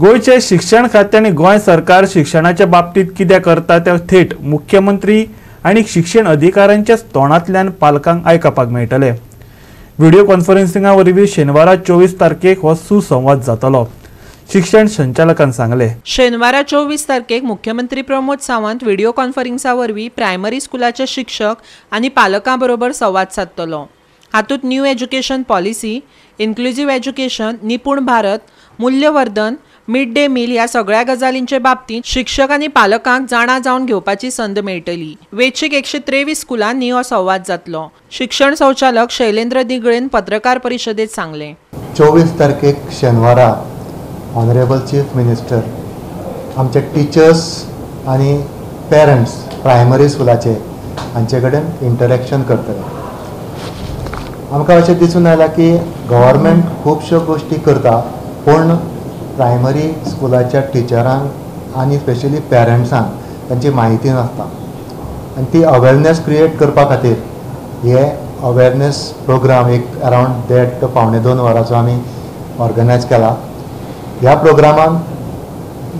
गोयचे शिक्षण खाते आणि गोय सरकार शिक्षणाच्या बाबतीत कितें करता ते थेट मुख्यमंत्री आणि शिक्षण अधिकाऱ्यांच्याच तोंडांतल्यान पालकांक आयकपाक मेळटले। व्हिडिओ कॉन्फरन्सिंगा वरवीं शेनवारा 24 तारखेक हो सुसंवाद जातलो, शिक्षण संचालकान सांगले। शेनवारा 24 तारखेक मुख्यमंत्री प्रमोद सावंत व्हिडिओ कॉन्फरन्सा वरवीं प्रायमरी स्कुलाचे शिक्षक आणि पालकां बरोबर संवाद साधतलो। हातूंत new education policy, inclusive education, Nipun Bharat, मूल्यवर्धन, मिड डे मील ह्या सगळ्या गजालींचे बाबतीत शिक्षक आणि पालकांक जाणा जावन घेवपाची संद मेळटली। वेंचीक 123 स्कुलांनी हो संवाद जातलो। शिक्षण संचालक शैलेंद्र दिगळेन पत्रकार परिशदेत सांगले। 24 तारखेक शेनवारा ऑनरेबल चीफ मिनिस्टर आमचे टिचर्स आणि पेरंट्स प्रायमरी स्कुलाचे हांचे कडेन इंटरॅक्शन करतले। आमकां अशें दिसून आयलां की गव्हर्मेंट खुबश्यो गोष्टी करता, पूण प्रायमरी स्कुलाच्या टिचरांक आनी स्पेशली पेरंट्सांक तांची म्हायती नासता, आनी ती अवेरनेस क्रिएट करपा खातीर हे अवेरनेस प्रोग्राम एक अरावंड 1.5 ते 2.5 वरांचो आमी ऑर्गनायज केला। ह्या प्रोग्रामान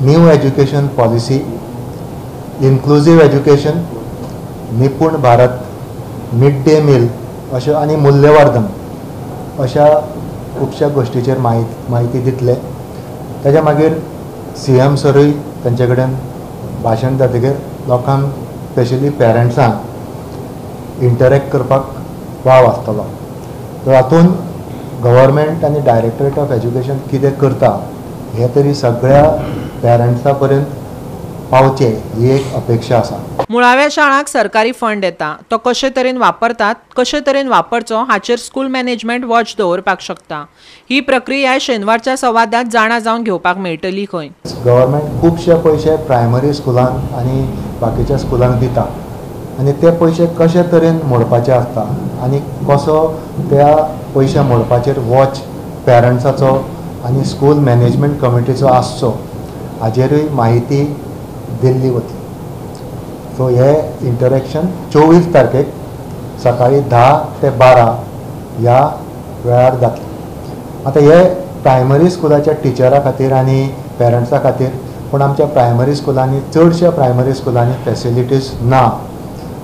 new education policy, inclusive education, Nipun Bharat, mid day meal अशें आनी मूल्यवर्धन अशा खुबश्या गोष्टीचेर म्हायती दितले। ताच्या मागीर CM सरूय तांचे कडेन भाशण जातकीर लोकांक स्पेशली पेरंट्सांक इंटरॅक्ट करपाक वाव आसतलो। तर हातूंत गव्हर्मेंट आनी डायरेक्टरेट ऑफ एज्युकेशन कितें करता हे तरी सगळ्या पेरंट्सां पर्यंत पावचे ही एक अपेक्षा आसा। मुळाव्या शाळांक सरकारी फंड येता, तो कशे तरेन वापरतात, कशे तरेन वापरचो हाचेर स्कूल मॅनेजमेंट वॉच दवरपाक शकता। ही प्रक्रिया शेनवारच्या संवादात जाणा जावन घेवपाक मेळटली। खंय गव्हर्मेंट खुबशे पयशे प्रायमरी स्कुलांक आनी बाकीच्या स्कुलांक दिता, आनी ते पयशे कशे तरेन मोडपाचे आसता आनी कसो त्या पयशे मोडपाचेर वॉच पेरंट्साचो आनी स्कूल मॅनेजमेंट कमिटीचो आसचो हाचेरूय म्हायती दिल्ली वतली। सो हे इंटरॅक्शन 24 तारखेक सकाळी 10 ते 12 ह्या वेळार जातलें। आतां हे प्रायमरी स्कुलाच्या टिचरा खातीर आनी पेरंट्सा खातीर, पूण आमच्या प्रायमरी स्कुलांनी चडशा प्रायमरी स्कुलांनी फॅसिलिटीज ना,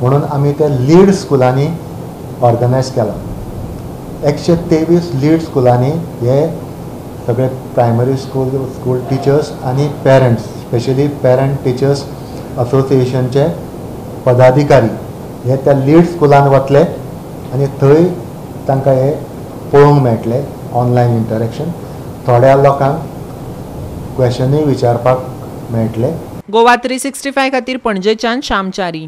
म्हणून आमी ते लीड स्कुलांनी ऑर्गनायज केला। 123 लीड स्कुलांनी हे सगळे प्रायमरी स्कूल टिचर्स आनी पेरंट्स, स्पेशली पेरंट टिचर्स असोसिएशनचे पदाधिकारी हे त्या लीड स्कुलान वतले आनी थंय तांकां हे पळोवंक मेळटले ऑनलायन इंटरॅक्शन। थोड्या लोकांक क्वेशनूय विचारपाक मेळटले। गोवा 365 खातीर पणजेच्यान श्याम च्यारी।